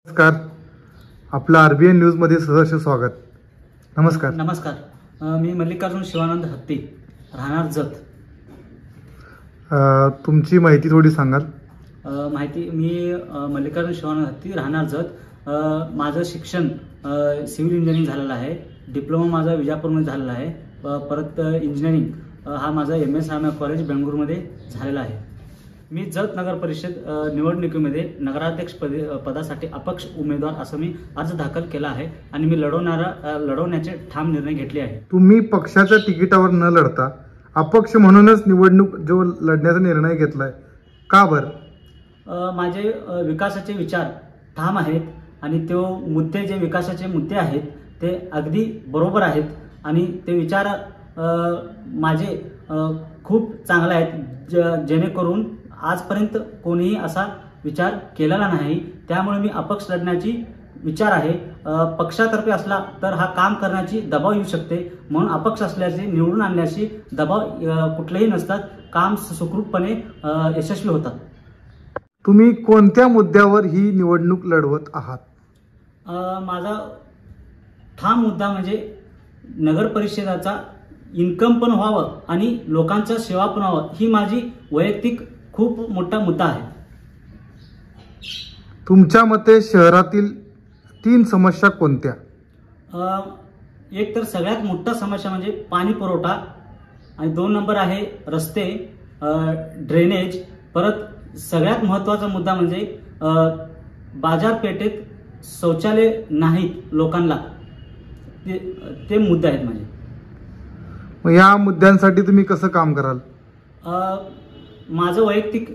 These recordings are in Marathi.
नमस्कार. आपलं RBN न्यूजमध्ये सहर्ष स्वागत. नमस्कार. नमस्कार. मी मल्लिकार्जुन शिवानंद हत्ती, राहणार जत. तुमची माहिती थोडी सांगाल? माहिती मी मल्लिकार्जुन शिवानंद हत्ती, राहणार जत. माझं शिक्षण सिव्हिल इंजिनिअरिंग झालेलं आहे. डिप्लोमा माझा विजापूरमध्ये झालेला आहे. परत इंजिनिअरिंग हा माझा MS कॉलेज बेंगळुरूमध्ये झालेला आहे. मी जत नगर परिषद निवडणुकीमध्ये नगराध्यक्ष पदासाठी अपक्ष उमेदवार असं मी अर्ज दाखल केला आहे आणि मी लढवण्याचे ठाम निर्णय घेतले आहे. तुम्ही पक्षाच्या तिकिटावर न लढता अपक्ष म्हणूनच निवडणूक जो लढण्याचा निर्णय घेतलाय, का बरं? माझे विकासाचे विचार ठाम आहेत आणि तो मुद्दे जे विकासाचे मुद्दे आहेत ते अगदी बरोबर आहेत आणि ते विचार माझे खूप चांगले आहेत, जेणेकरून आजपर्यंत कोणीही असा विचार केलेला नाही. त्यामुळे मी अपक्ष लढण्याची विचार आहे. पक्षातर्फे असला तर हा काम करण्याची दबाव येऊ शकते, म्हणून अपक्ष असल्याचे निवडून आणण्याची दबाव कुठलेही नसतात. काम सुखरूपपणे यशस्वी होतात. तुम्ही कोणत्या मुद्द्यावर ही निवडणूक लढवत आहात? माझा ठाम मुद्दा म्हणजे नगर परिषदाचा इन्कम पण व्हावं आणि लोकांचा सेवा पण व्हावं, ही माझी वैयक्तिक खूप मोठा मुद्दा आहे. तुमच्या मते शहरातील 3 समस्या कोणत्या? एक तर सगळ्यात मोठा समस्या म्हणजे पाणी पुरवठा आणि 2 नंबर आहे रस्ते, ड्रेनेज. परत सगळ्यात महत्त्वाचा मुद्दा म्हणजे बाजारपेठेत शौचालय नाहीत लोकांना, ते मुद्दे आहेत माझे. मग या मुद्द्यांसाठी तुम्ही कसं काम कराल? माझं वैयक्तिक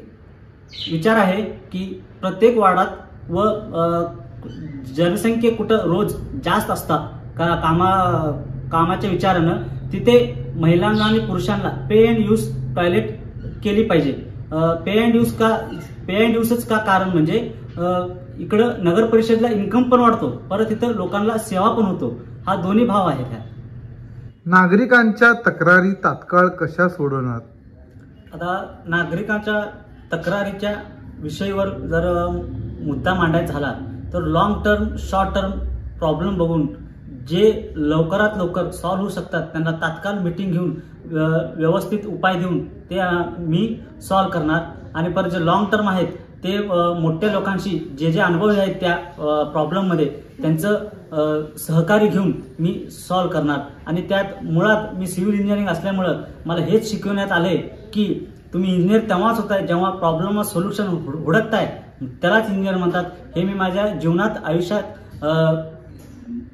विचार आहे की प्रत्येक वार्डात व जनसंख्ये कुठं रोज जास्त असतात कामाच्या विचारानं तिथे महिलांना आणि पुरुषांना पे अँड यूज टॉयलेट केली पाहिजे. पे अँड यूजच का कारण म्हणजे इकडं नगर परिषदला इन्कम पण वाढतो, परत इथं लोकांना सेवा पण होतो. हा दोन्ही भाव आहे. त्या नागरिकांच्या तक्रारी तात्काळ कशा सोडवणार? आता नागरिकांच्या तक्रारीच्या विषयीवर जर मुद्दा मांडायचा झाला तर long term short term problem बघून जे लवकरात लवकर सॉल्व्ह होऊ शकतात त्यांना तात्काळ मीटिंग घेऊन व्यवस्थित उपाय देऊन ते मी सॉल्व्ह करणार. आणि परत जे लॉंग टर्म आहेत ते मोठ्या लोकांशी जे अनुभव आहेत त्या प्रॉब्लेममध्ये त्यांचं सहकार्य घेऊन मी सॉल्व्ह करणार. आणि त्यात मुळात मी सिव्हिल इंजिनिअरिंग असल्यामुळं मला हेच शिकवण्यात आले की तुम्ही इंजिनियर तेव्हाच होताय जेव्हा प्रॉब्लेम सोल्युशन हुडकताय, त्यालाच इंजिनियर म्हणतात. हे मी माझ्या जीवनात आयुष्यात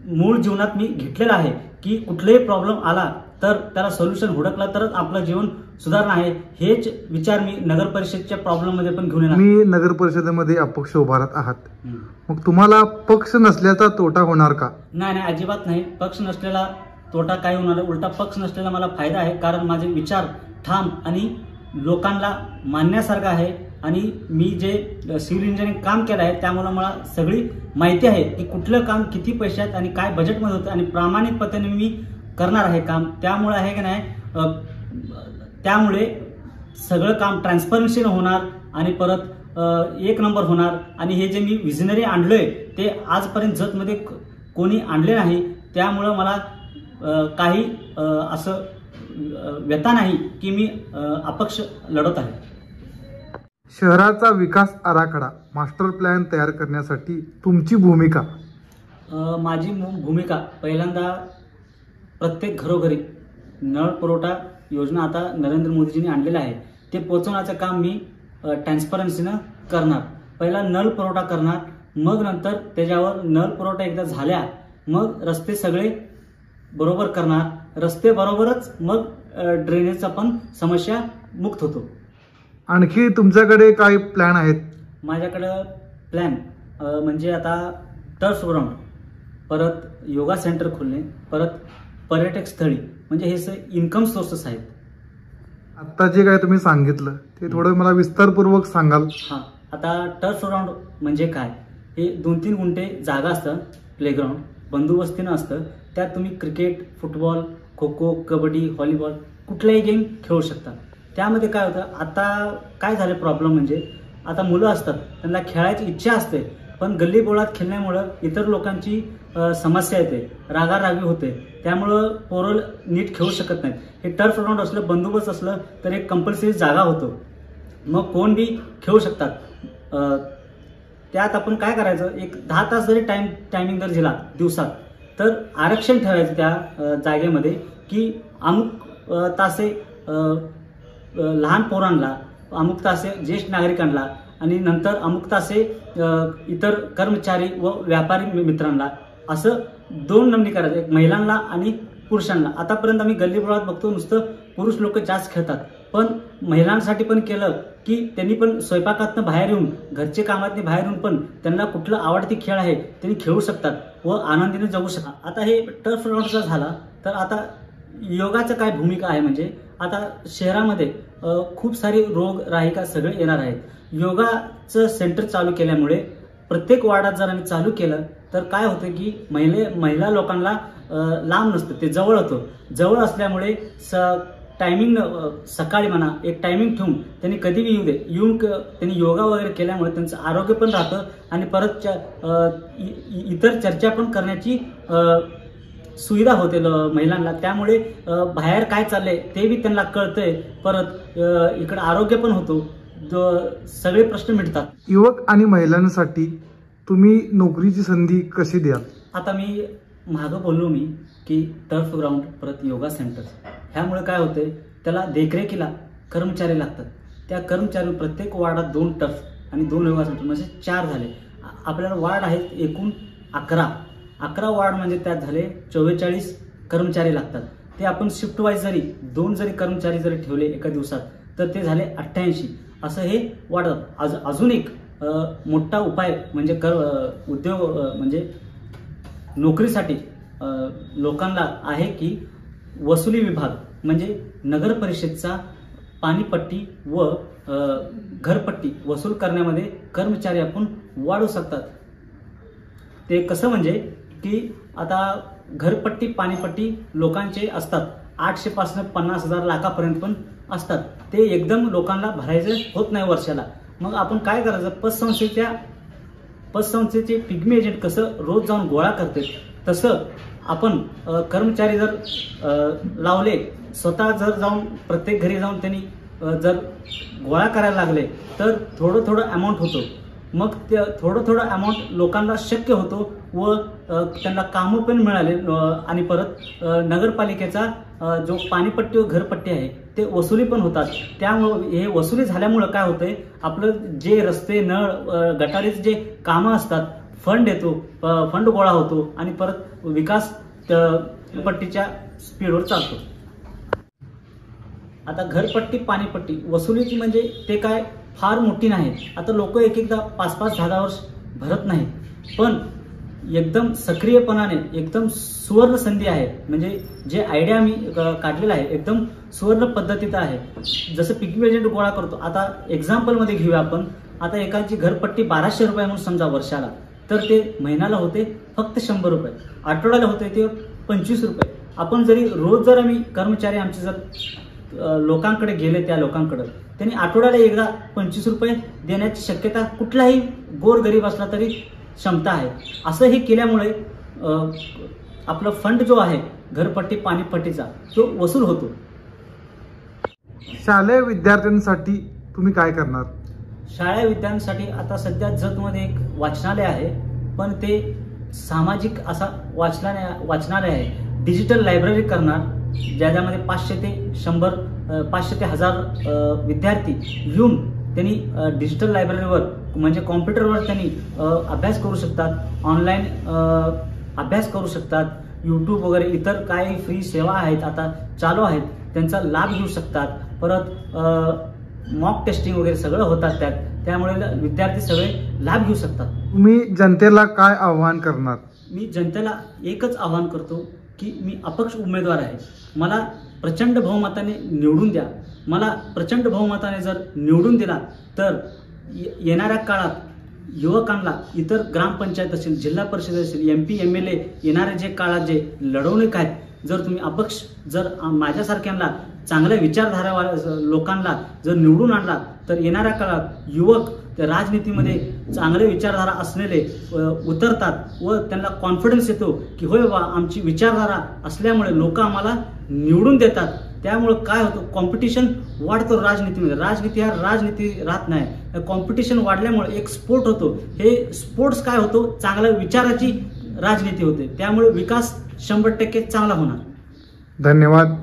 मूळ जीवनात मी घेतलेलं आहे की कुठलाही प्रॉब्लेम आला तर त्याला सोल्युशन हुडकला तरच आपलं जीवन सुधारणं आहे. हेच विचार मी नगर परिषदच्या प्रॉब्लेममध्ये पण घेऊन येणार. मी नगर परिषदेमध्ये अपक्ष उभारत आहात, मग तुम्हाला पक्ष नसल्याचा तोटा होणार का? नाही, अजिबात नाही. पक्ष नसलेला तोटा काय होणार? उलटा पक्ष नसलेला मला फायदा आहे, कारण माझे विचार ठाम आणि लोकांना मानण्यासारखं आहे. आणि मी जे सिव्हिल इंजिनिअरिंग काम केलं आहे त्यामुळे मला सगळी माहिती आहे की कुठलं काम किती पैशात आणि काय बजेटमध्ये होतं आणि प्रामाणिक पद्धतीने मी करणार आहे काम. त्यामुळे आहे की नाही, त्यामुळे सगळं काम ट्रान्सपरन्सीनं होणार आणि परत 1 नंबर होणार. आणि हे जे मी विजनरी आणलोय ते आजपर्यंत जतमध्ये कोणी आणले नाही. त्यामुळं मला काही असं व्यथा नाही की मी अपक्ष लढत आहे. शहराचा विकास आराखडा मास्टर प्लॅन तयार करण्यासाठी तुमची भूमिका? माझी भूमिका पहिल्यांदा प्रत्येक घरोघरी नळ पुरवठा योजना आता नरेंद्र मोदीजींनी आणलेलं आहे ते पोहोचवण्याचं काम मी ट्रान्सपरन्सीनं करणार. पहिला नळ पुरवठा करणार, मग नंतर त्याच्यावर नळ पुरवठा एकदा झाल्या मग रस्ते सगळे बरोबर करणार. रस्ते बरोबरच मग ड्रेनेजचा पण समस्या मुक्त होतो. आणखी तुमच्याकडे काही प्लॅन आहेत? माझ्याकडं प्लॅन म्हणजे आता टर्फ ग्राउंड, परत योगा सेंटर खोलणे, परत पर्यटक स्थळी, म्हणजे हे इन्कम सोर्सेस आहेत. आता जे काय तुम्ही सांगितलं ते थोडं मला विस्तारपूर्वक सांगाल? हां, आता टर्फ ग्राउंड म्हणजे काय? हे 2-3 गुंठे जागा असतं, प्लेग्राऊंड बंदोबस्तीनं असतं. त्यात तुम्ही cricket, football, kho kho, kabaddi, volleyball कुठलाही गेम खेळू शकता. त्यामध्ये काय होतं, आता काय झालं प्रॉब्लेम म्हणजे आता मुलं असतात त्यांना खेळायची इच्छा असते पण गल्लीबोळात खेळण्यामुळं इतर लोकांची समस्या येते, रागारागी होते, त्यामुळं पोरं नीट खेळू शकत नाहीत. हे टर्फ ग्राउंड असलं, बंदोबस्त असलं तर एक कंपल्सरी जागा होतो, मग कोण बी खेळू शकतात. त्यात आपण काय करायचं, एक 10 तास जरी टायमिंग जर दिला दिवसात, तर आरक्षण ठेवायचं त्या जागेमध्ये की अमुक तासे लहान पोरांना, अमुक तासे ज्येष्ठ नागरिकांना आणि नंतर अमुक तासे इतर कर्मचारी व व्यापारी मित्रांना, असं 2 नमनी करायचं, एक महिलांना आणि पुरुषांना. आतापर्यंत आम्ही गल्लीबोळात बघतो नुसतं पुरुष लोक जास्त खेळतात, पण महिलांसाठी पण केलं की त्यांनी पण स्वयंपाकातनं बाहेर येऊन, घरचे कामातनं बाहेर येऊन पण त्यांना कुठलं आवडती खेळ आहे त्यांनी खेळू शकतात व आनंदीने जगू शकतात. आता हे टर्फ ग्राउंडचा झाला, तर आता योगाचं काय भूमिका आहे, म्हणजे आता शहरामध्ये खूप सारे रोग राहिका सगळे येणार आहेत. योगाचं सेंटर चालू केल्यामुळे प्रत्येक वार्डात जर आम्ही चालू केलं तर काय होतं की महिला लोकांना लांब नसतं, ते जवळ होतं. जवळ असल्यामुळे टायमिंग सकाळी म्हणा एक टायमिंग ठेवून त्यांनी कधी बी येऊन त्यांनी योगा वगैरे केल्यामुळे त्यांचं आरोग्य पण राहतं आणि परत इतर चर्चा पण करण्याची सुविधा होते महिलांना. त्यामुळे बाहेर काय चाललंय ते बी त्यांना कळतंय, परत इकडे आरोग्य पण होतो, सगळे प्रश्न मिटतात. युवक आणि महिलांसाठी तुम्ही नोकरीची संधी कशी द्याल? आता मी मागं बोललो मी की टर्फ ग्राउंड परत योगा सेंटर, ह्यामुळे काय होतंय, त्याला देखरेखीला कर्मचारी लागतात. त्या कर्मचारी प्रत्येक वार्डात 2 टर्फ आणि 2 योगा सेंटर म्हणजे 4 झाले. आपल्याला वार्ड आहेत एकूण 11 वार्ड, म्हणजे त्यात झाले 44 कर्मचारी लागतात. ते आपण शिफ्ट वाईज जरी 2 जरी कर्मचारी जरी ठेवले एका दिवसात तर ते झाले 88. असं हे वाढत. अजून एक मोठा उपाय म्हणजे उद्योग म्हणजे नोकरीसाठी लोकांना आहे की वसुली विभाग म्हणजे नगर परिषदचा पाणीपट्टी व घरपट्टी वसूल करण्यामध्ये कर्मचारी आपण वाढवू शकतात. ते कसं म्हणजे की आता घरपट्टी पाणीपट्टी लोकांचे असतात 800 पासून 50,000 लाखापर्यंत पण असतात. ते एकदम लोकांना भरायचं होत नाही वर्षाला. मग आपण काय करायचं, पतसंस्थेचे पिग्मी एजंट कसं रोज जाऊन गोळा करते तसं आपण कर्मचारी जर लावले, स्वतः जर जाऊन प्रत्येक घरी जाऊन त्यांनी जर गोळा करायला लागले तर थोडं अमाऊंट होतो. मग ते थोडं अमाऊंट लोकांना शक्य होतो व त्यांना कामं पण मिळाले आणि परत नगरपालिकेचा जो पाणीपट्टी व घरपट्टी आहे ते वसुली पण होतात. त्यामुळं हे वसुली झाल्यामुळं काय होतंय, आपलं जे रस्ते नळ गटारीचे जे कामं असतात फंड येतो, फंड गोळा होतो आणि परत विकास पट्टीच्या स्पीडवर चालतो. आता घरपट्टी पाणीपट्टी वसुलीची म्हणजे ते काय फार मोठी नाही. आता लोक एकदा 5-5, 10 वर्ष भरत नाही, पण एकदम सक्रियपणाने एकदम सुवर्ण संधी आहे. म्हणजे जे आयडिया मी काढलेला आहे एकदम सुवर्ण पद्धतीत आहे. जसं पिग्मी एजंट गोळा करतो, आता एक्झाम्पलमध्ये घेऊया आपण. आता एकाची घरपट्टी 1200 रुपये म्हणून समजा वर्षाला, तर ते महिन्याला होते फक्त 100 रुपये, आठवड्याला होते ते 25 रुपये. आपण जरी रोज जर आम्ही कर्मचारी आमचे जर लोकांकडे गेले, त्या लोकांकडे त्यांनी आठवड्याला एकदा 25 रुपये देण्याची शक्यता कुठलाही गोरगरीब असला तरी क्षमता आहे. असं हे केल्यामुळे आपला फंड जो आहे घरपट्टी पाणीपट्टीचा तो वसूल होतो. शालेय विद्यार्थ्यांसाठी तुम्ही काय करणार? शाळा विद्यार्थ्यांसाठी आता सध्या जतमध्ये एक वाचनालय आहे, पण ते सामाजिक असा वाचनालय आहे. डिजिटल लायब्ररी करणार, ज्यामध्ये 500 ते 100 500 ते 1000 विद्यार्थी येऊन त्यांनी डिजिटल लायब्ररीवर म्हणजे कॉम्प्युटरवर त्यांनी अभ्यास करू शकतात, ऑनलाईन अभ्यास करू शकतात. यूट्यूब वगैरे इतर काही फ्री सेवा आहेत आता चालू आहेत, त्यांचा लाभ घेऊ शकतात. परत मॉक टेस्टिंग वगैरे सगळं होतात त्यात, त्यामुळे विद्यार्थी सगळे लाभ घेऊ शकतात. तुम्ही जनतेला काय आव्हान करणार? मी जनतेला एकच आव्हान करतो की मी अपक्ष उमेदवार आहे, मला प्रचंड बहुमताने निवडून द्या. मला प्रचंड बहुमताने जर निवडून दिला तर येणाऱ्या काळात युवकांना इतर ग्रामपंचायत असेल, जिल्हा परिषद असेल, MP MLA येणारे जे काळात जे लढवणूक आहेत, जर तुम्ही अपक्ष जर माझ्यासारख्यांना चांगल्या विचारधारा लोकांना जर निवडून आणला तर येणाऱ्या काळात युवक ते राजनीतीमध्ये चांगले विचारधारा असलेले उतरतात व त्यांना कॉन्फिडन्स येतो की होय बाबा आमची विचारधारा असल्यामुळे लोक आम्हाला निवडून देतात. त्यामुळं काय होतं, कॉम्पिटिशन वाढतो राजनीतीमध्ये. राजनीती हा राजनीती राहत नाही. कॉम्पिटिशन वाढल्यामुळे एक स्पोर्ट होतो. हे स्पोर्ट्स काय होतो, चांगल्या विचाराची राजनीती होते. त्यामुळे विकास 100% चांगला होणार. धन्यवाद.